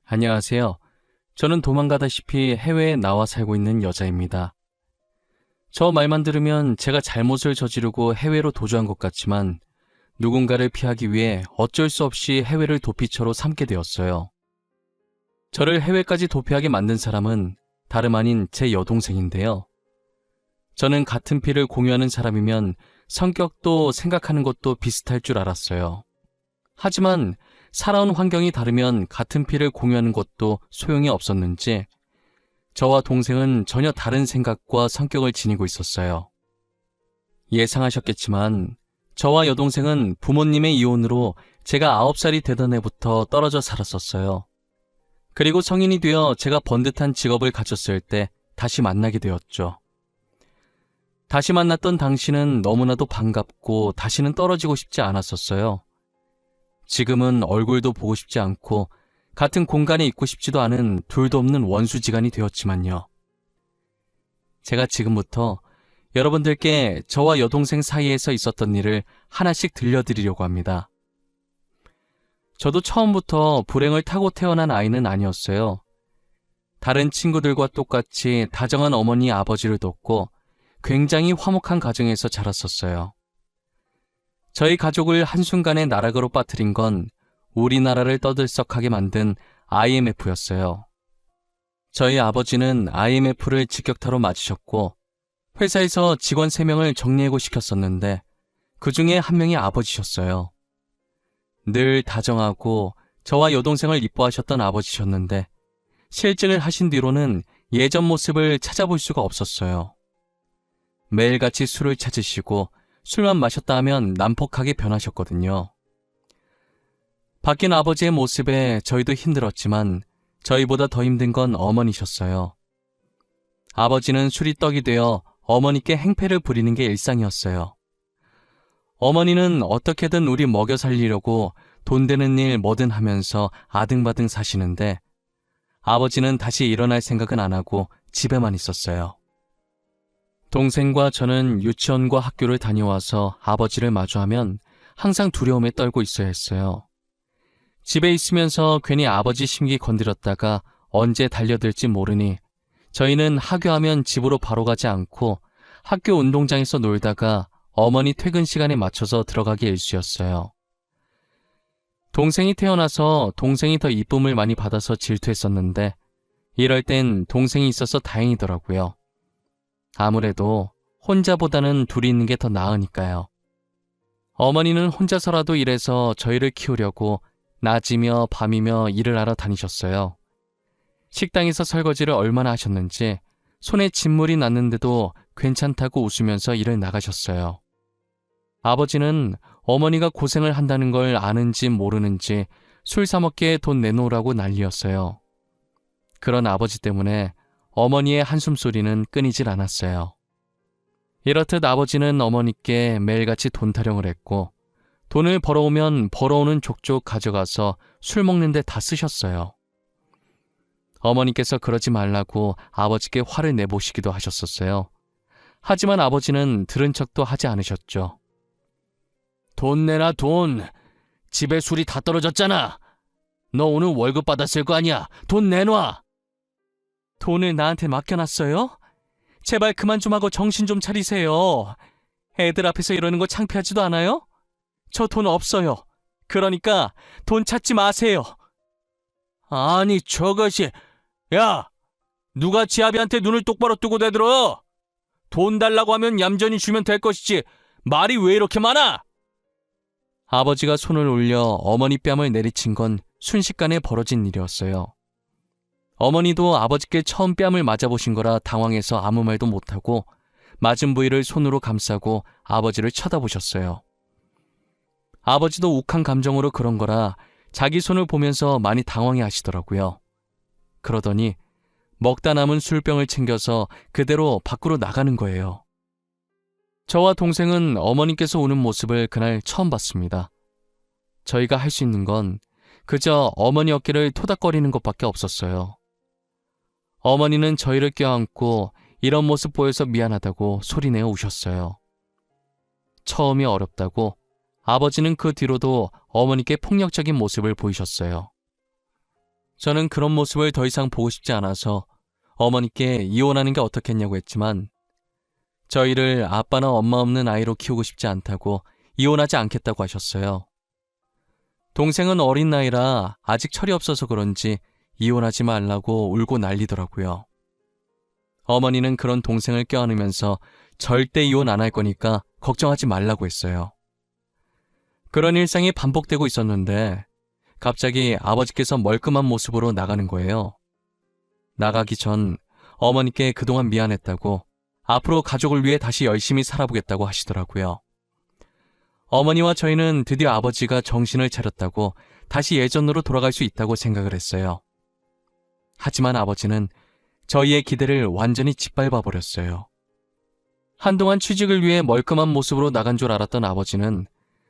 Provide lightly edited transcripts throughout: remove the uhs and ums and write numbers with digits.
안녕하세요. 저는 도망가다시피 해외에 나와 살고 있는 여자입니다. 저 말만 들으면 제가 잘못을 저지르고 해외로 도주한 것 같지만 누군가를 피하기 위해 어쩔 수 없이 해외를 도피처로 삼게 되었어요. 저를 해외까지 도피하게 만든 사람은 다름 아닌 제 여동생인데요. 저는 같은 피를 공유하는 사람이면 성격도 생각하는 것도 비슷할 줄 알았어요. 하지만 살아온 환경이 다르면 같은 피를 공유하는 것도 소용이 없었는지 저와 동생은 전혀 다른 생각과 성격을 지니고 있었어요. 예상하셨겠지만 저와 여동생은 부모님의 이혼으로 제가 9살이 되던 해부터 떨어져 살았었어요. 그리고 성인이 되어 제가 번듯한 직업을 가졌을 때 다시 만나게 되었죠. 다시 만났던 당시는 너무나도 반갑고 다시는 떨어지고 싶지 않았었어요. 지금은 얼굴도 보고 싶지 않고 같은 공간에 있고 싶지도 않은 둘도 없는 원수지간이 되었지만요. 제가 지금부터 여러분들께 저와 여동생 사이에서 있었던 일을 하나씩 들려드리려고 합니다. 저도 처음부터 불행을 타고 태어난 아이는 아니었어요. 다른 친구들과 똑같이 다정한 어머니 아버지를 뒀고 굉장히 화목한 가정에서 자랐었어요. 저희 가족을 한순간에 나락으로 빠뜨린 건 우리나라를 떠들썩하게 만든 IMF였어요. 저희 아버지는 IMF를 직격타로 맞으셨고 회사에서 직원 3명을 정리해고 시켰었는데 그 중에 한 명이 아버지셨어요. 늘 다정하고 저와 여동생을 이뻐하셨던 아버지셨는데 실직을 하신 뒤로는 예전 모습을 찾아볼 수가 없었어요. 매일같이 술을 찾으시고 술만 마셨다 하면 난폭하게 변하셨거든요. 바뀐 아버지의 모습에 저희도 힘들었지만 저희보다 더 힘든 건 어머니셨어요. 아버지는 술이 떡이 되어 어머니께 행패를 부리는 게 일상이었어요. 어머니는 어떻게든 우리 먹여 살리려고 돈 되는 일 뭐든 하면서 아등바등 사시는데 아버지는 다시 일어날 생각은 안 하고 집에만 있었어요. 동생과 저는 유치원과 학교를 다녀와서 아버지를 마주하면 항상 두려움에 떨고 있어야 했어요. 집에 있으면서 괜히 아버지 심기 건드렸다가 언제 달려들지 모르니 저희는 하교하면 집으로 바로 가지 않고 학교 운동장에서 놀다가 어머니 퇴근 시간에 맞춰서 들어가기 일쑤였어요. 동생이 태어나서 동생이 더 이쁨을 많이 받아서 질투했었는데 이럴 땐 동생이 있어서 다행이더라고요. 아무래도 혼자보다는 둘이 있는 게 더 나으니까요. 어머니는 혼자서라도 일해서 저희를 키우려고 낮이며 밤이며 일을 하러 다니셨어요. 식당에서 설거지를 얼마나 하셨는지 손에 진물이 났는데도 괜찮다고 웃으면서 일을 나가셨어요. 아버지는 어머니가 고생을 한다는 걸 아는지 모르는지 술 사 먹기에 돈 내놓으라고 난리였어요. 그런 아버지 때문에 어머니의 한숨소리는 끊이질 않았어요. 이렇듯 아버지는 어머니께 매일같이 돈 타령을 했고 돈을 벌어오면 벌어오는 족족 가져가서 술 먹는데 다 쓰셨어요. 어머니께서 그러지 말라고 아버지께 화를 내보시기도 하셨었어요. 하지만 아버지는 들은 척도 하지 않으셨죠. 돈 내놔 돈. 집에 술이 다 떨어졌잖아. 너 오늘 월급 받았을 거 아니야. 돈 내놔. 돈을 나한테 맡겨놨어요? 제발 그만 좀 하고 정신 좀 차리세요. 애들 앞에서 이러는 거 창피하지도 않아요? 저 돈 없어요. 그러니까 돈 찾지 마세요. 아니 저것이... 야! 누가 지아비한테 눈을 똑바로 뜨고 대들어? 돈 달라고 하면 얌전히 주면 될 것이지 말이 왜 이렇게 많아? 아버지가 손을 올려 어머니 뺨을 내리친 건 순식간에 벌어진 일이었어요. 어머니도 아버지께 처음 뺨을 맞아보신 거라 당황해서 아무 말도 못하고 맞은 부위를 손으로 감싸고 아버지를 쳐다보셨어요. 아버지도 욱한 감정으로 그런 거라 자기 손을 보면서 많이 당황해 하시더라고요. 그러더니 먹다 남은 술병을 챙겨서 그대로 밖으로 나가는 거예요. 저와 동생은 어머니께서 우는 모습을 그날 처음 봤습니다. 저희가 할 수 있는 건 그저 어머니 어깨를 토닥거리는 것밖에 없었어요. 어머니는 저희를 껴안고 이런 모습 보여서 미안하다고 소리내어 우셨어요. 처음이 어렵다고 아버지는 그 뒤로도 어머니께 폭력적인 모습을 보이셨어요. 저는 그런 모습을 더 이상 보고 싶지 않아서 어머니께 이혼하는 게 어떻겠냐고 했지만 저희를 아빠나 엄마 없는 아이로 키우고 싶지 않다고 이혼하지 않겠다고 하셨어요. 동생은 어린 나이라 아직 철이 없어서 그런지 이혼하지 말라고 울고 난리더라고요. 어머니는 그런 동생을 껴안으면서 절대 이혼 안 할 거니까 걱정하지 말라고 했어요. 그런 일상이 반복되고 있었는데 갑자기 아버지께서 멀끔한 모습으로 나가는 거예요. 나가기 전 어머니께 그동안 미안했다고 앞으로 가족을 위해 다시 열심히 살아보겠다고 하시더라고요. 어머니와 저희는 드디어 아버지가 정신을 차렸다고 다시 예전으로 돌아갈 수 있다고 생각을 했어요. 하지만 아버지는 저희의 기대를 완전히 짓밟아 버렸어요. 한동안 취직을 위해 멀끔한 모습으로 나간 줄 알았던 아버지는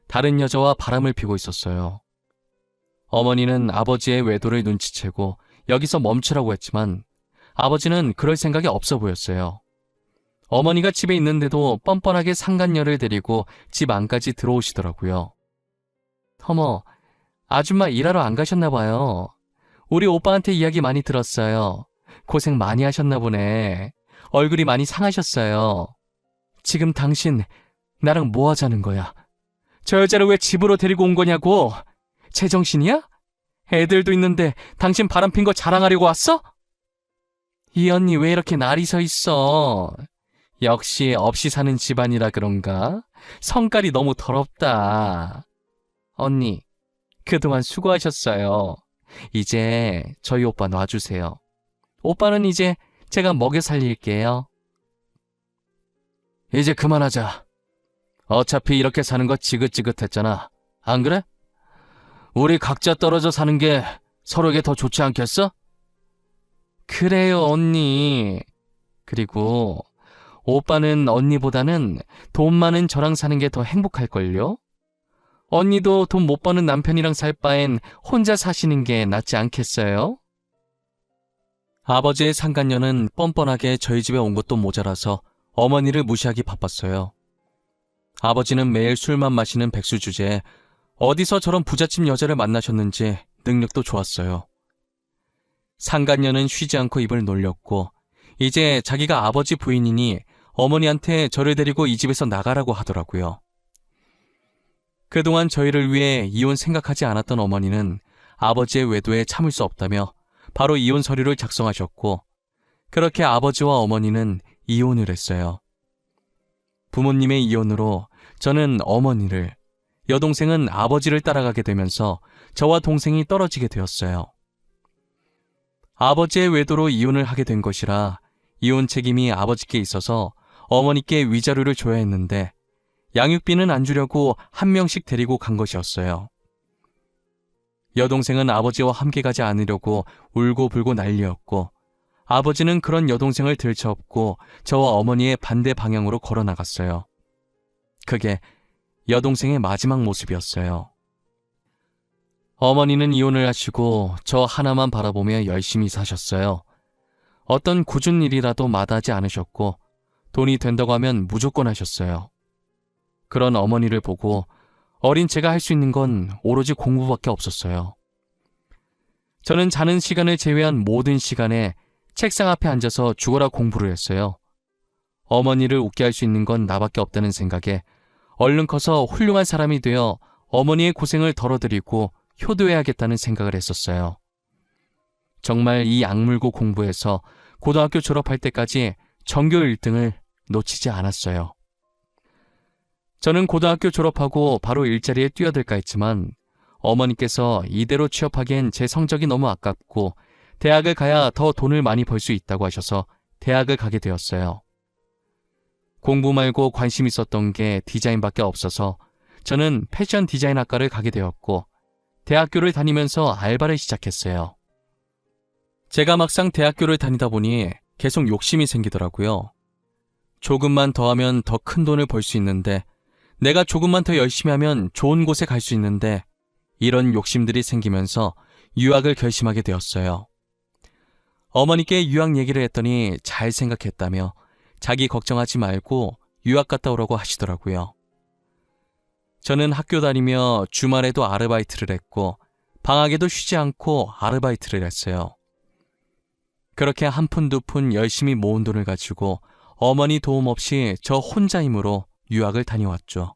다른 여자와 바람을 피고 있었어요. 어머니는 아버지의 외도를 눈치채고 여기서 멈추라고 했지만 아버지는 그럴 생각이 없어 보였어요. 어머니가 집에 있는데도 뻔뻔하게 상간녀를 데리고 집 안까지 들어오시더라고요. 어머, 아줌마 일하러 안 가셨나 봐요. 우리 오빠한테 이야기 많이 들었어요. 고생 많이 하셨나 보네. 얼굴이 많이 상하셨어요. 지금 당신 나랑 뭐 하자는 거야? 저 여자를 왜 집으로 데리고 온 거냐고? 제정신이야? 애들도 있는데 당신 바람핀 거 자랑하려고 왔어? 이 언니 왜 이렇게 날이 서 있어? 역시 없이 사는 집안이라 그런가? 성깔이 너무 더럽다. 언니, 그동안 수고하셨어요. 이제 저희 오빠 놔주세요. 오빠는 이제 제가 먹여 살릴게요. 이제 그만하자. 어차피 이렇게 사는 거 지긋지긋했잖아. 안 그래? 우리 각자 떨어져 사는 게 서로에게 더 좋지 않겠어? 그래요, 언니. 그리고 오빠는 언니보다는 돈 많은 저랑 사는 게 더 행복할걸요? 언니도 돈 못 버는 남편이랑 살 바엔 혼자 사시는 게 낫지 않겠어요? 아버지의 상간녀는 뻔뻔하게 저희 집에 온 것도 모자라서 어머니를 무시하기 바빴어요. 아버지는 매일 술만 마시는 백수 주제에 어디서 저런 부잣집 여자를 만나셨는지 능력도 좋았어요. 상간녀는 쉬지 않고 입을 놀렸고 이제 자기가 아버지 부인이니 어머니한테 저를 데리고 이 집에서 나가라고 하더라고요. 그동안 저희를 위해 이혼 생각하지 않았던 어머니는 아버지의 외도에 참을 수 없다며 바로 이혼 서류를 작성하셨고 그렇게 아버지와 어머니는 이혼을 했어요. 부모님의 이혼으로 저는 어머니를, 여동생은 아버지를 따라가게 되면서 저와 동생이 떨어지게 되었어요. 아버지의 외도로 이혼을 하게 된 것이라 이혼 책임이 아버지께 있어서 어머니께 위자료를 줘야 했는데 양육비는 안 주려고 한 명씩 데리고 간 것이었어요. 여동생은 아버지와 함께 가지 않으려고 울고불고 난리였고 아버지는 그런 여동생을 들쳐업고 저와 어머니의 반대 방향으로 걸어 나갔어요. 그게 여동생의 마지막 모습이었어요. 어머니는 이혼을 하시고 저 하나만 바라보며 열심히 사셨어요. 어떤 굳은 일이라도 마다하지 않으셨고 돈이 된다고 하면 무조건 하셨어요. 그런 어머니를 보고 어린 제가 할 수 있는 건 오로지 공부밖에 없었어요. 저는 자는 시간을 제외한 모든 시간에 책상 앞에 앉아서 죽어라 공부를 했어요. 어머니를 웃게 할 수 있는 건 나밖에 없다는 생각에 얼른 커서 훌륭한 사람이 되어 어머니의 고생을 덜어드리고 효도해야겠다는 생각을 했었어요. 정말 이 악물고 공부해서 고등학교 졸업할 때까지 전교 1등을 놓치지 않았어요. 저는 고등학교 졸업하고 바로 일자리에 뛰어들까 했지만 어머니께서 이대로 취업하기엔 제 성적이 너무 아깝고 대학을 가야 더 돈을 많이 벌 수 있다고 하셔서 대학을 가게 되었어요. 공부 말고 관심 있었던 게 디자인밖에 없어서 저는 패션 디자인 학과를 가게 되었고 대학교를 다니면서 알바를 시작했어요. 제가 막상 대학교를 다니다 보니 계속 욕심이 생기더라고요. 조금만 더 하면 더 큰 돈을 벌 수 있는데 내가 조금만 더 열심히 하면 좋은 곳에 갈 수 있는데 이런 욕심들이 생기면서 유학을 결심하게 되었어요. 어머니께 유학 얘기를 했더니 잘 생각했다며 자기 걱정하지 말고 유학 갔다 오라고 하시더라고요. 저는 학교 다니며 주말에도 아르바이트를 했고 방학에도 쉬지 않고 아르바이트를 했어요. 그렇게 한 푼 두 푼 열심히 모은 돈을 가지고 어머니 도움 없이 저 혼자 힘으로 유학을 다녀왔죠.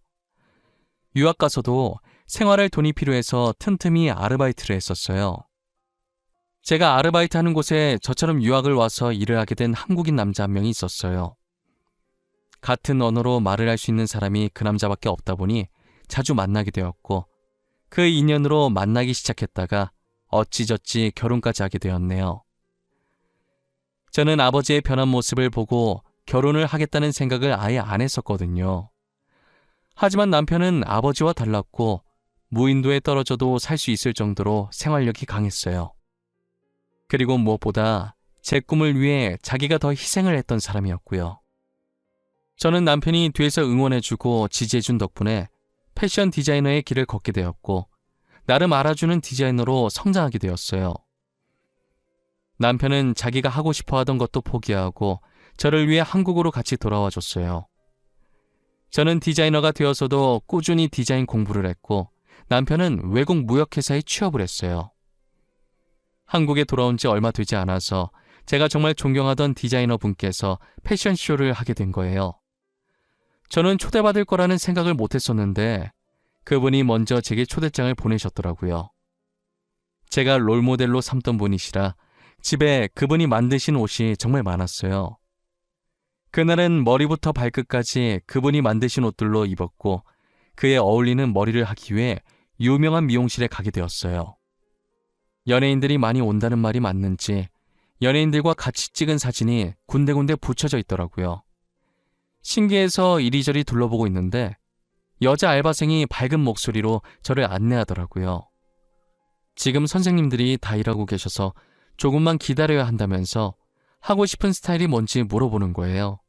유학 가서도 생활할 돈이 필요해서 틈틈이 아르바이트를 했었어요. 제가 아르바이트하는 곳에 저처럼 유학을 와서 일을 하게 된 한국인 남자 한 명이 있었어요. 같은 언어로 말을 할 수 있는 사람이 그 남자밖에 없다 보니 자주 만나게 되었고 그 인연으로 만나기 시작했다가 어찌저찌 결혼까지 하게 되었네요. 저는 아버지의 변한 모습을 보고 결혼을 하겠다는 생각을 아예 안 했었거든요. 하지만 남편은 아버지와 달랐고 무인도에 떨어져도 살 수 있을 정도로 생활력이 강했어요. 그리고 무엇보다 제 꿈을 위해 자기가 더 희생을 했던 사람이었고요. 저는 남편이 뒤에서 응원해주고 지지해준 덕분에 패션 디자이너의 길을 걷게 되었고 나름 알아주는 디자이너로 성장하게 되었어요. 남편은 자기가 하고 싶어 하던 것도 포기하고 저를 위해 한국으로 같이 돌아와 줬어요. 저는 디자이너가 되어서도 꾸준히 디자인 공부를 했고 남편은 외국 무역회사에 취업을 했어요. 한국에 돌아온 지 얼마 되지 않아서 제가 정말 존경하던 디자이너 분께서 패션쇼를 하게 된 거예요. 저는 초대받을 거라는 생각을 못했었는데 그분이 먼저 제게 초대장을 보내셨더라고요. 제가 롤모델로 삼던 분이시라 집에 그분이 만드신 옷이 정말 많았어요. 그날은 머리부터 발끝까지 그분이 만드신 옷들로 입었고 그에 어울리는 머리를 하기 위해 유명한 미용실에 가게 되었어요. 연예인들이 많이 온다는 말이 맞는지 연예인들과 같이 찍은 사진이 군데군데 붙여져 있더라고요. 신기해서 이리저리 둘러보고 있는데 여자 알바생이 밝은 목소리로 저를 안내하더라고요. 지금 선생님들이 다 일하고 계셔서 조금만 기다려야 한다면서 하고 싶은 스타일이 뭔지 물어보는 거예요.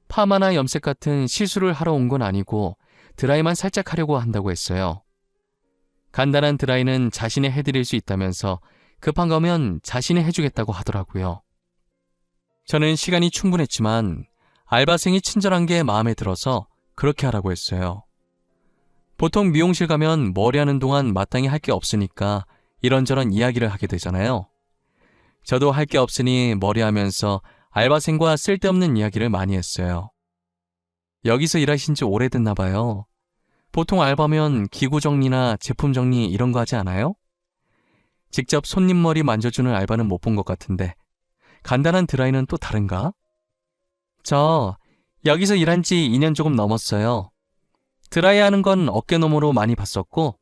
파마나 염색 같은 시술을 하러 온 건 아니고 드라이만 살짝 하려고 한다고 했어요. 간단한 드라이는 자신이 해드릴 수 있다면서 급한 거면 자신이 해주겠다고 하더라고요. 저는 시간이 충분했지만 알바생이 친절한 게 마음에 들어서 그렇게 하라고 했어요. 보통 미용실 가면 머리하는 동안 마땅히 할 게 없으니까 이런저런 이야기를 하게 되잖아요. 저도 할 게 없으니 머리하면서 알바생과 쓸데없는 이야기를 많이 했어요. 여기서 일하신 지 오래됐나 봐요. 보통 알바면 기구 정리나 제품 정리 이런 거 하지 않아요? 직접 손님 머리 만져주는 알바는 못 본 것 같은데 간단한 드라이는 또 다른가? 저 여기서 일한 지 2년 조금 넘었어요. 드라이 하는 건 어깨너머로 많이 봤었고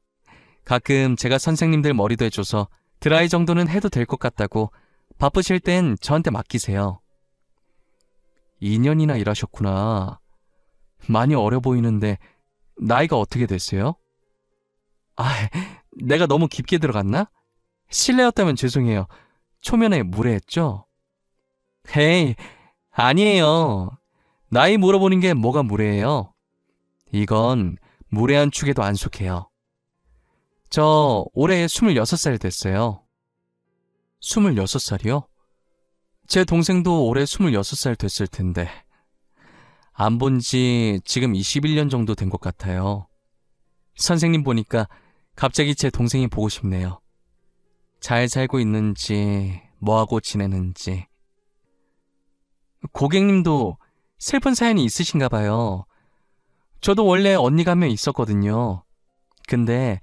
가끔 제가 선생님들 머리도 해줘서 드라이 정도는 해도 될 것 같다고 바쁘실 땐 저한테 맡기세요. 2년이나 일하셨구나. 많이 어려 보이는데 나이가 어떻게 됐어요? 내가 너무 깊게 들어갔나? 실례였다면 죄송해요. 초면에 무례했죠? 헤이, 아니에요. 나이 물어보는 게 뭐가 무례해요? 이건 무례한 축에도 안 속해요. 저 올해 26살 됐어요. 26살이요? 제 동생도 올해 26살 됐을 텐데 안 본 지 지금 21년 정도 된 것 같아요. 선생님 보니까 갑자기 제 동생이 보고 싶네요. 잘 살고 있는지 뭐하고 지내는지. 고객님도 슬픈 사연이 있으신가 봐요. 저도 원래 언니가 한 명 있었거든요. 근데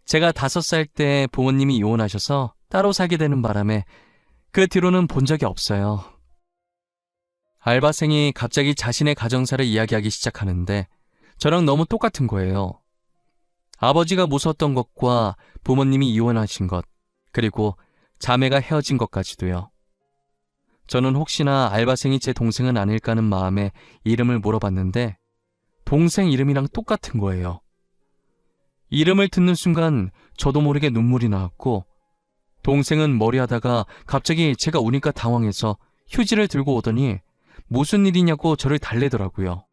제가 5살 때 부모님이 이혼하셔서 따로 살게 되는 바람에 그 뒤로는 본 적이 없어요. 알바생이 갑자기 자신의 가정사를 이야기하기 시작하는데 저랑 너무 똑같은 거예요. 아버지가 무서웠던 것과 부모님이 이혼하신 것, 그리고 자매가 헤어진 것까지도요. 저는 혹시나 알바생이 제 동생은 아닐까 하는 마음에 이름을 물어봤는데 동생 이름이랑 똑같은 거예요. 이름을 듣는 순간 저도 모르게 눈물이 나왔고 동생은 머리하다가 갑자기 제가 우니까 당황해서 휴지를 들고 오더니 무슨 일이냐고 저를 달래더라고요.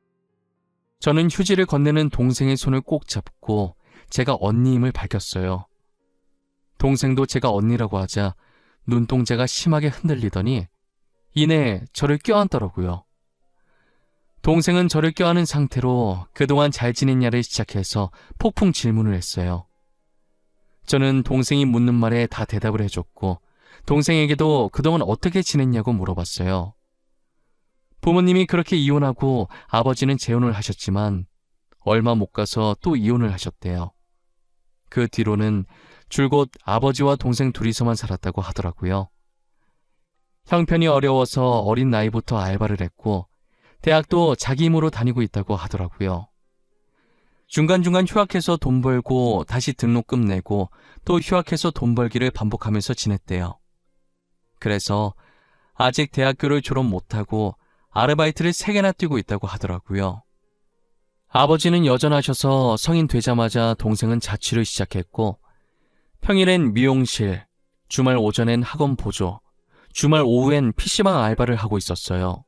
저는 휴지를 건네는 동생의 손을 꼭 잡고 제가 언니임을 밝혔어요. 동생도 제가 언니라고 하자 눈동자가 심하게 흔들리더니 이내 저를 껴안더라고요. 동생은 저를 껴안은 상태로 그동안 잘 지냈냐를 시작해서 폭풍 질문을 했어요. 저는 동생이 묻는 말에 다 대답을 해줬고 동생에게도 그동안 어떻게 지냈냐고 물어봤어요. 부모님이 그렇게 이혼하고 아버지는 재혼을 하셨지만 얼마 못 가서 또 이혼을 하셨대요. 그 뒤로는 줄곧 아버지와 동생 둘이서만 살았다고 하더라고요. 형편이 어려워서 어린 나이부터 알바를 했고 대학도 자기 힘으로 다니고 있다고 하더라고요. 중간중간 휴학해서 돈 벌고 다시 등록금 내고 또 휴학해서 돈 벌기를 반복하면서 지냈대요. 그래서 아직 대학교를 졸업 못하고 아르바이트를 3개나 뛰고 있다고 하더라고요. 아버지는 여전하셔서 성인 되자마자 동생은 자취를 시작했고 평일엔 미용실, 주말 오전엔 학원 보조, 주말 오후엔 PC방 알바를 하고 있었어요.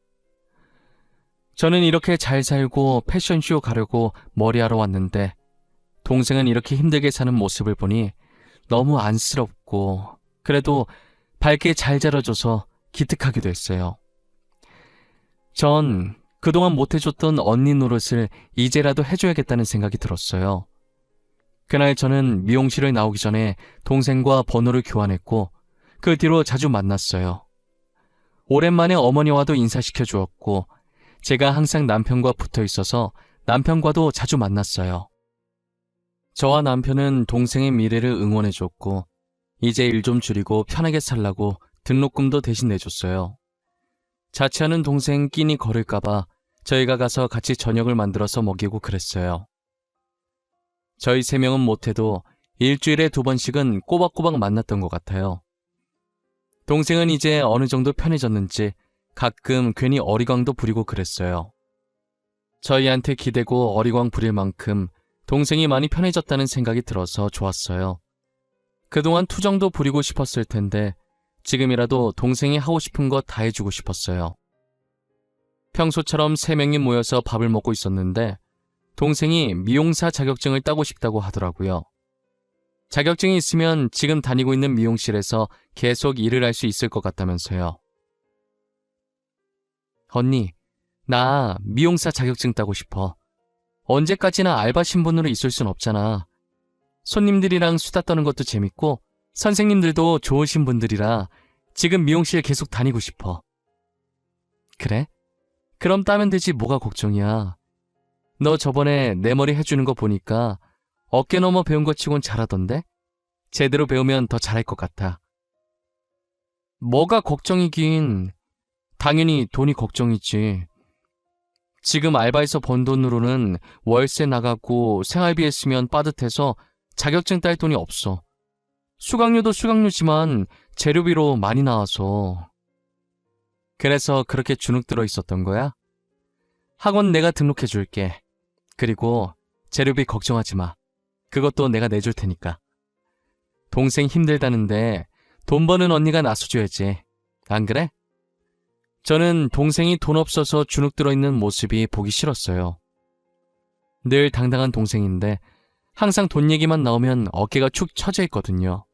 저는 이렇게 잘 살고 패션쇼 가려고 머리하러 왔는데 동생은 이렇게 힘들게 사는 모습을 보니 너무 안쓰럽고 그래도 밝게 잘 자라줘서 기특하기도 했어요. 전 그동안 못해줬던 언니 노릇을 이제라도 해줘야겠다는 생각이 들었어요. 그날 저는 미용실을 나오기 전에 동생과 번호를 교환했고 그 뒤로 자주 만났어요. 오랜만에 어머니와도 인사시켜 주었고 제가 항상 남편과 붙어 있어서 남편과도 자주 만났어요. 저와 남편은 동생의 미래를 응원해줬고 이제 일 좀 줄이고 편하게 살라고 등록금도 대신 내줬어요. 자취하는 동생 끼니 거를까봐 저희가 가서 같이 저녁을 만들어서 먹이고 그랬어요. 저희 3명은 못해도 일주일에 2번씩은 꼬박꼬박 만났던 것 같아요. 동생은 이제 어느 정도 편해졌는지 가끔 괜히 어리광도 부리고 그랬어요. 저희한테 기대고 어리광 부릴 만큼 동생이 많이 편해졌다는 생각이 들어서 좋았어요. 그동안 투정도 부리고 싶었을 텐데 지금이라도 동생이 하고 싶은 거 다 해주고 싶었어요. 평소처럼 3명이 모여서 밥을 먹고 있었는데 동생이 미용사 자격증을 따고 싶다고 하더라고요. 자격증이 있으면 지금 다니고 있는 미용실에서 계속 일을 할 수 있을 것 같다면서요. 언니, 나 미용사 자격증 따고 싶어. 언제까지나 알바 신분으로 있을 순 없잖아. 손님들이랑 수다 떠는 것도 재밌고 선생님들도 좋으신 분들이라 지금 미용실 계속 다니고 싶어. 그래? 그럼 따면 되지 뭐가 걱정이야. 너 저번에 내 머리 해주는 거 보니까 어깨 넘어 배운 것 치곤 잘하던데? 제대로 배우면 더 잘할 것 같아. 뭐가 걱정이긴. 당연히 돈이 걱정이지. 지금 알바에서 번 돈으로는 월세 나가고 생활비 했으면 빠듯해서 자격증 딸 돈이 없어. 수강료도 수강료지만 재료비로 많이 나와서. 그래서 그렇게 주눅 들어 있었던 거야? 학원 내가 등록해 줄게. 그리고 재료비 걱정하지 마. 그것도 내가 내줄 테니까. 동생 힘들다는데 돈 버는 언니가 나서줘야지. 안 그래? 저는 동생이 돈 없어서 주눅 들어있는 모습이 보기 싫었어요. 늘 당당한 동생인데 항상 돈 얘기만 나오면 어깨가 축 처져 있거든요.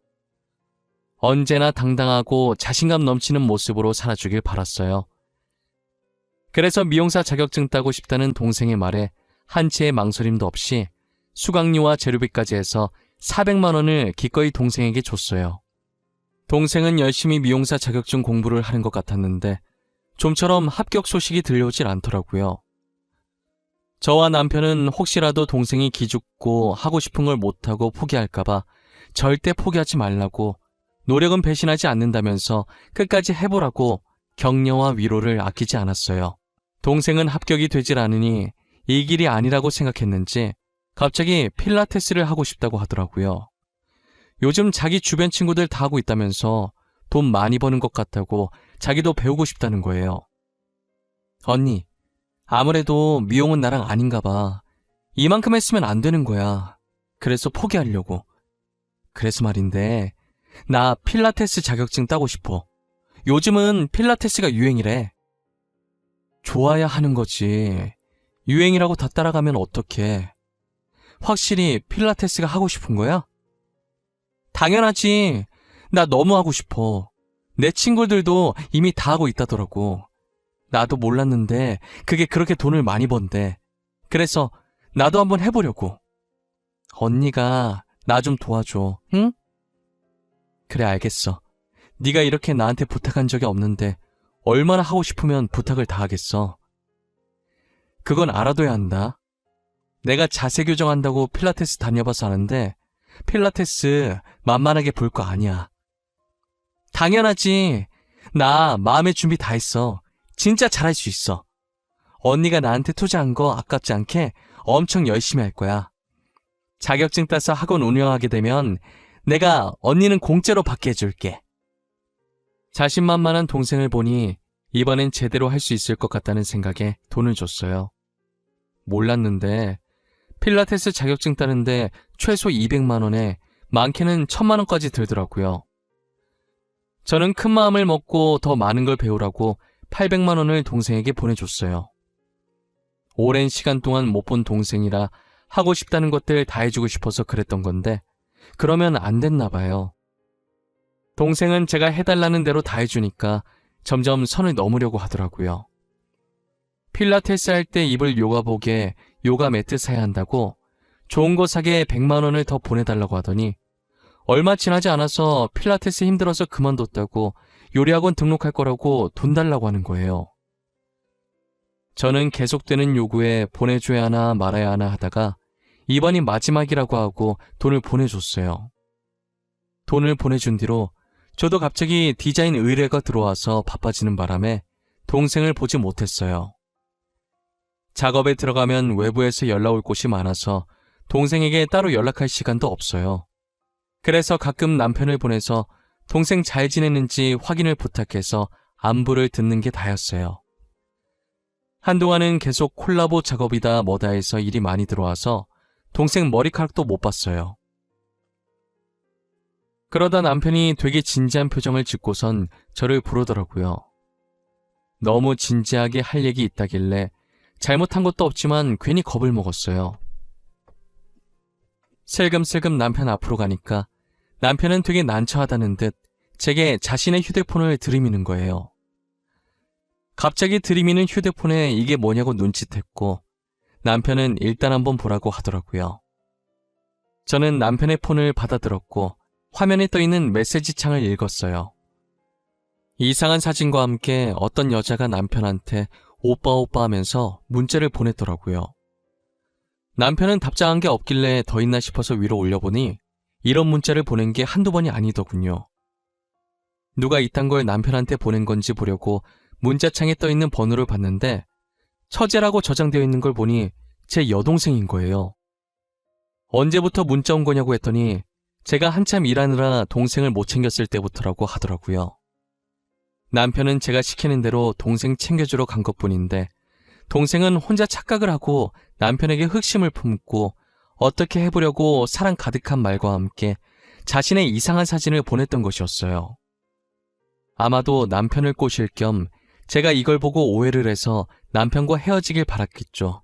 언제나 당당하고 자신감 넘치는 모습으로 살아주길 바랐어요. 그래서 미용사 자격증 따고 싶다는 동생의 말에 한치의 망설임도 없이 수강료와 재료비까지 해서 400만 원을 기꺼이 동생에게 줬어요. 동생은 열심히 미용사 자격증 공부를 하는 것 같았는데 좀처럼 합격 소식이 들려오질 않더라고요. 저와 남편은 혹시라도 동생이 기죽고 하고 싶은 걸 못하고 포기할까봐 절대 포기하지 말라고 노력은 배신하지 않는다면서 끝까지 해보라고 격려와 위로를 아끼지 않았어요. 동생은 합격이 되질 않으니 이 길이 아니라고 생각했는지 갑자기 필라테스를 하고 싶다고 하더라고요. 요즘 자기 주변 친구들 다 하고 있다면서 돈 많이 버는 것 같다고 자기도 배우고 싶다는 거예요. 언니, 아무래도 미용은 나랑 아닌가 봐. 이만큼 했으면 안 되는 거야. 그래서 포기하려고. 그래서 말인데 나 필라테스 자격증 따고 싶어. 요즘은 필라테스가 유행이래. 좋아야 하는 거지. 유행이라고 다 따라가면 어떡해. 확실히 필라테스가 하고 싶은 거야? 당연하지. 나 너무 하고 싶어. 내 친구들도 이미 다 하고 있다더라고. 나도 몰랐는데 그게 그렇게 돈을 많이 번대. 그래서 나도 한번 해보려고. 언니가 나 좀 도와줘, 응? 그래, 알겠어. 네가 이렇게 나한테 부탁한 적이 없는데 얼마나 하고 싶으면 부탁을 다 하겠어. 그건 알아둬야 한다. 내가 자세 교정한다고 필라테스 다녀봐서 아는데 필라테스 만만하게 볼 거 아니야. 당연하지. 나 마음의 준비 다 했어. 진짜 잘할 수 있어. 언니가 나한테 투자한 거 아깝지 않게 엄청 열심히 할 거야. 자격증 따서 학원 운영하게 되면 내가 언니는 공짜로 받게 해줄게. 자신만만한 동생을 보니 이번엔 제대로 할 수 있을 것 같다는 생각에 돈을 줬어요. 몰랐는데 필라테스 자격증 따는데 최소 200만 원에 많게는 1000만 원까지 들더라고요. 저는 큰 마음을 먹고 더 많은 걸 배우라고 800만 원을 동생에게 보내줬어요. 오랜 시간 동안 못 본 동생이라 하고 싶다는 것들 다 해주고 싶어서 그랬던 건데 그러면 안 됐나 봐요. 동생은 제가 해달라는 대로 다 해주니까 점점 선을 넘으려고 하더라고요. 필라테스 할 때 입을 요가복에 요가 매트 사야 한다고 좋은 거 사게 100만 원을 더 보내달라고 하더니 얼마 지나지 않아서 필라테스 힘들어서 그만뒀다고 요리학원 등록할 거라고 돈 달라고 하는 거예요. 저는 계속되는 요구에 보내줘야 하나 말아야 하나 하다가 이번이 마지막이라고 하고 돈을 보내줬어요. 돈을 보내준 뒤로 저도 갑자기 디자인 의뢰가 들어와서 바빠지는 바람에 동생을 보지 못했어요. 작업에 들어가면 외부에서 연락 올 곳이 많아서 동생에게 따로 연락할 시간도 없어요. 그래서 가끔 남편을 보내서 동생 잘 지내는지 확인을 부탁해서 안부를 듣는 게 다였어요. 한동안은 계속 콜라보 작업이다 뭐다 해서 일이 많이 들어와서 동생 머리카락도 못 봤어요. 그러다 남편이 되게 진지한 표정을 짓고선 저를 부르더라고요. 너무 진지하게 할 얘기 있다길래 잘못한 것도 없지만 괜히 겁을 먹었어요. 슬금슬금 남편 앞으로 가니까 남편은 되게 난처하다는 듯 제게 자신의 휴대폰을 들이미는 거예요. 갑자기 들이미는 휴대폰에 이게 뭐냐고 눈짓했고 남편은 일단 한번 보라고 하더라고요. 저는 남편의 폰을 받아들었고 화면에 떠있는 메시지 창을 읽었어요. 이상한 사진과 함께 어떤 여자가 남편한테 오빠 오빠 하면서 문자를 보냈더라고요. 남편은 답장한 게 없길래 더 있나 싶어서 위로 올려보니 이런 문자를 보낸 게 한두 번이 아니더군요. 누가 이딴 걸 남편한테 보낸 건지 보려고 문자창에 떠있는 번호를 봤는데 처제라고 저장되어 있는 걸 보니 제 여동생인 거예요. 언제부터 문자 온 거냐고 했더니 제가 한참 일하느라 동생을 못 챙겼을 때부터라고 하더라고요. 남편은 제가 시키는 대로 동생 챙겨주러 간 것뿐인데 동생은 혼자 착각을 하고 남편에게 흑심을 품고 어떻게 해보려고 사랑 가득한 말과 함께 자신의 이상한 사진을 보냈던 것이었어요. 아마도 남편을 꼬실 겸 제가 이걸 보고 오해를 해서 남편과 헤어지길 바랐겠죠.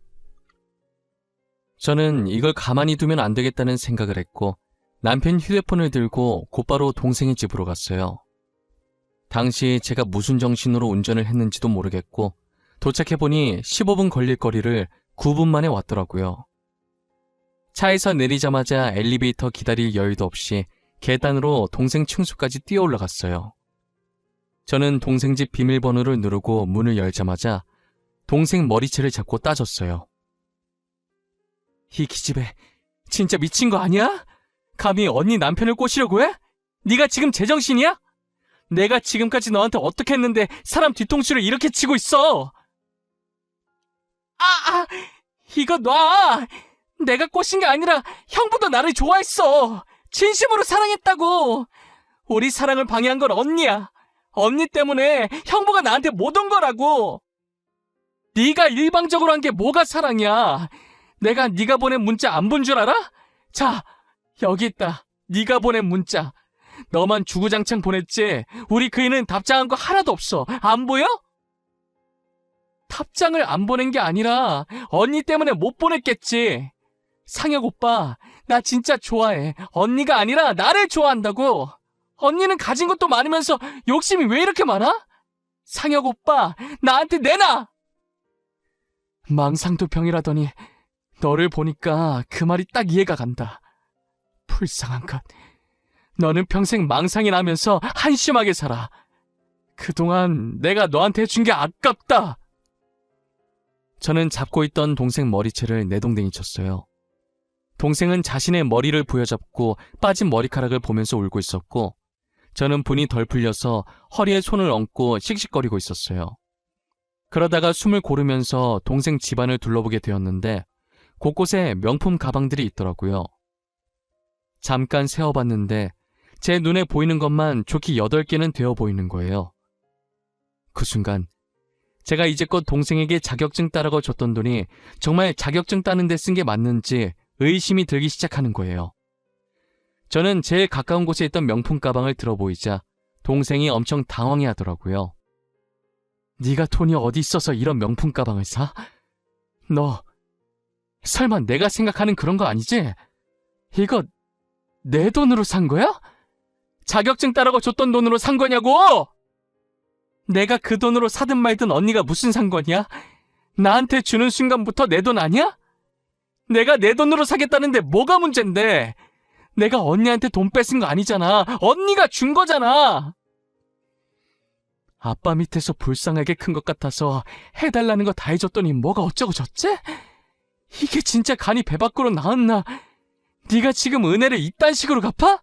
저는 이걸 가만히 두면 안 되겠다는 생각을 했고 남편 휴대폰을 들고 곧바로 동생의 집으로 갔어요. 당시 제가 무슨 정신으로 운전을 했는지도 모르겠고 도착해보니 15분 걸릴 거리를 9분 만에 왔더라고요. 차에서 내리자마자 엘리베이터 기다릴 여유도 없이 계단으로 동생 층수까지 뛰어 올라갔어요. 저는 동생 집 비밀번호를 누르고 문을 열자마자 동생 머리채를 잡고 따졌어요. 이 기집애 진짜 미친 거 아니야? 감히 언니 남편을 꼬시려고 해? 네가 지금 제정신이야? 내가 지금까지 너한테 어떻게 했는데 사람 뒤통수를 이렇게 치고 있어? 이거 놔! 내가 꼬신 게 아니라 형부도 나를 좋아했어. 진심으로 사랑했다고. 우리 사랑을 방해한 건 언니야. 언니 때문에 형부가 나한테 못 온 거라고. 네가 일방적으로 한 게 뭐가 사랑이야. 내가 네가 보낸 문자 안 본 줄 알아? 자, 여기 있다. 네가 보낸 문자. 너만 주구장창 보냈지. 우리 그이는 답장한 거 하나도 없어. 안 보여? 답장을 안 보낸 게 아니라 언니 때문에 못 보냈겠지. 상혁 오빠, 나 진짜 좋아해. 언니가 아니라 나를 좋아한다고. 언니는 가진 것도 많으면서 욕심이 왜 이렇게 많아? 상혁 오빠, 나한테 내놔! 망상도 병이라더니 너를 보니까 그 말이 딱 이해가 간다. 불쌍한 것. 너는 평생 망상이 나면서 한심하게 살아. 그동안 내가 너한테 준 게 아깝다. 저는 잡고 있던 동생 머리채를 내동댕이 쳤어요. 동생은 자신의 머리를 부여잡고 빠진 머리카락을 보면서 울고 있었고, 저는 분이 덜 풀려서 허리에 손을 얹고 씩씩거리고 있었어요. 그러다가 숨을 고르면서 동생 집안을 둘러보게 되었는데 곳곳에 명품 가방들이 있더라고요. 잠깐 세어봤는데 제 눈에 보이는 것만 좋게 8개는 되어 보이는 거예요. 그 순간 제가 이제껏 동생에게 자격증 따라고 줬던 돈이 정말 자격증 따는 데 쓴 게 맞는지 의심이 들기 시작하는 거예요. 저는 제일 가까운 곳에 있던 명품 가방을 들어보이자 동생이 엄청 당황해 하더라고요. 네가 돈이 어디 있어서 이런 명품 가방을 사? 너 설마 내가 생각하는 그런 거 아니지? 이거 내 돈으로 산 거야? 자격증 따라고 줬던 돈으로 산 거냐고! 내가 그 돈으로 사든 말든 언니가 무슨 상관이야? 나한테 주는 순간부터 내 돈 아니야? 내가 내 돈으로 사겠다는데 뭐가 문젠데? 내가 언니한테 돈 뺏은 거 아니잖아. 언니가 준 거잖아. 아빠 밑에서 불쌍하게 큰 것 같아서 해달라는 거 다 해줬더니 뭐가 어쩌고 저쩌지? 이게 진짜 간이 배 밖으로 나왔나? 네가 지금 은혜를 이딴 식으로 갚아?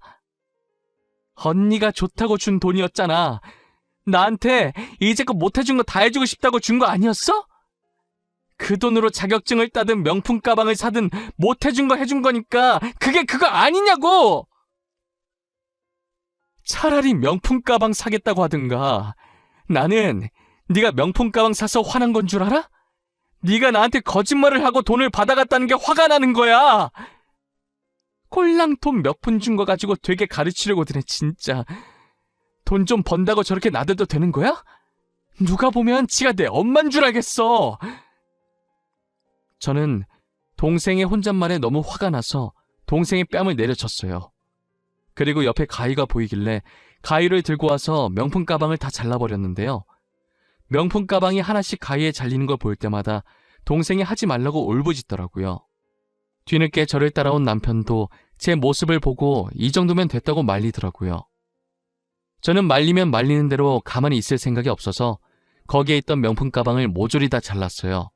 언니가 좋다고 준 돈이었잖아. 나한테 이제껏 못해준 거 다 해주고 싶다고 준 거 아니었어? 그 돈으로 자격증을 따든 명품 가방을 사든 못해준 거 해준 거니까 그게 그거 아니냐고! 차라리 명품 가방 사겠다고 하든가. 나는 네가 명품 가방 사서 화난 건 줄 알아? 네가 나한테 거짓말을 하고 돈을 받아갔다는 게 화가 나는 거야. 꼴랑 돈 몇 푼 준 거 가지고 되게 가르치려고 드네 진짜. 돈 좀 번다고 저렇게 나대도 되는 거야? 누가 보면 지가 내 엄만 줄 알겠어. 저는 동생의 혼잣말에 너무 화가 나서 동생의 뺨을 내려쳤어요. 그리고 옆에 가위가 보이길래 가위를 들고 와서 명품 가방을 다 잘라버렸는데요. 명품 가방이 하나씩 가위에 잘리는 걸 볼 때마다 동생이 하지 말라고 울부짖더라고요. 뒤늦게 저를 따라온 남편도 제 모습을 보고 이 정도면 됐다고 말리더라고요. 저는 말리면 말리는 대로 가만히 있을 생각이 없어서 거기에 있던 명품 가방을 모조리 다 잘랐어요.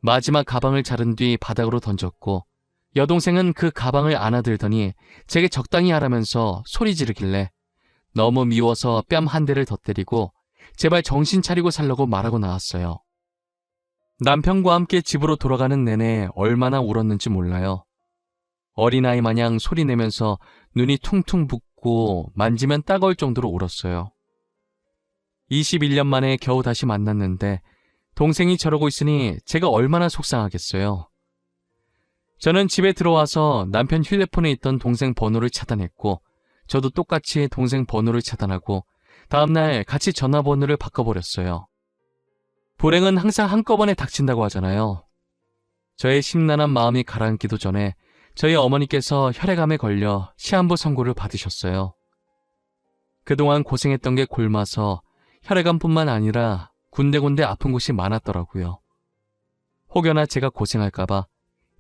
마지막 가방을 자른 뒤 바닥으로 던졌고 여동생은 그 가방을 안아들더니 제게 적당히 하라면서 소리 지르길래 너무 미워서 뺨 한 대를 더 때리고 제발 정신 차리고 살라고 말하고 나왔어요. 남편과 함께 집으로 돌아가는 내내 얼마나 울었는지 몰라요. 어린아이 마냥 소리내면서 눈이 퉁퉁 붓고 만지면 따가울 정도로 울었어요. 21년 만에 겨우 다시 만났는데 동생이 저러고 있으니 제가 얼마나 속상하겠어요. 저는 집에 들어와서 남편 휴대폰에 있던 동생 번호를 차단했고 저도 똑같이 동생 번호를 차단하고 다음날 같이 전화번호를 바꿔버렸어요. 불행은 항상 한꺼번에 닥친다고 하잖아요. 저의 심란한 마음이 가라앉기도 전에 저희 어머니께서 혈액암에 걸려 시한부 선고를 받으셨어요. 그동안 고생했던 게 골마서 혈액암뿐만 아니라 군데군데 아픈 곳이 많았더라고요. 혹여나 제가 고생할까봐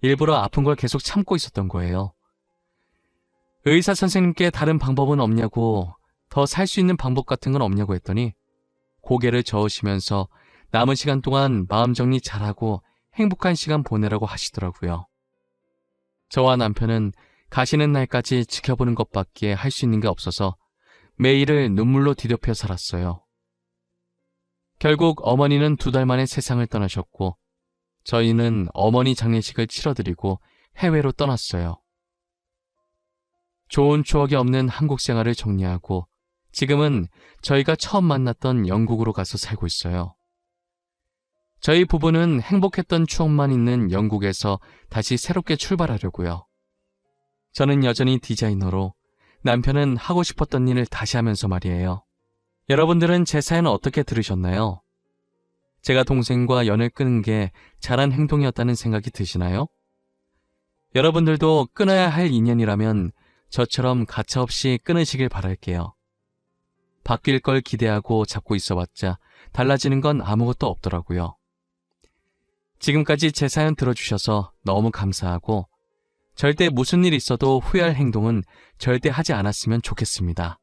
일부러 아픈 걸 계속 참고 있었던 거예요. 의사 선생님께 다른 방법은 없냐고, 더 살 수 있는 방법 같은 건 없냐고 했더니 고개를 저으시면서 남은 시간 동안 마음 정리 잘하고 행복한 시간 보내라고 하시더라고요. 저와 남편은 가시는 날까지 지켜보는 것밖에 할 수 있는 게 없어서 매일을 눈물로 뒤덮여 살았어요. 결국 어머니는 2달 만에 세상을 떠나셨고 저희는 어머니 장례식을 치러드리고 해외로 떠났어요. 좋은 추억이 없는 한국 생활을 정리하고 지금은 저희가 처음 만났던 영국으로 가서 살고 있어요. 저희 부부는 행복했던 추억만 있는 영국에서 다시 새롭게 출발하려고요. 저는 여전히 디자이너로 남편은 하고 싶었던 일을 다시 하면서 말이에요. 여러분들은 제 사연 어떻게 들으셨나요? 제가 동생과 연을 끊은 게 잘한 행동이었다는 생각이 드시나요? 여러분들도 끊어야 할 인연이라면 저처럼 가차없이 끊으시길 바랄게요. 바뀔 걸 기대하고 잡고 있어봤자 달라지는 건 아무것도 없더라고요. 지금까지 제 사연 들어주셔서 너무 감사하고 절대 무슨 일 있어도 후회할 행동은 절대 하지 않았으면 좋겠습니다.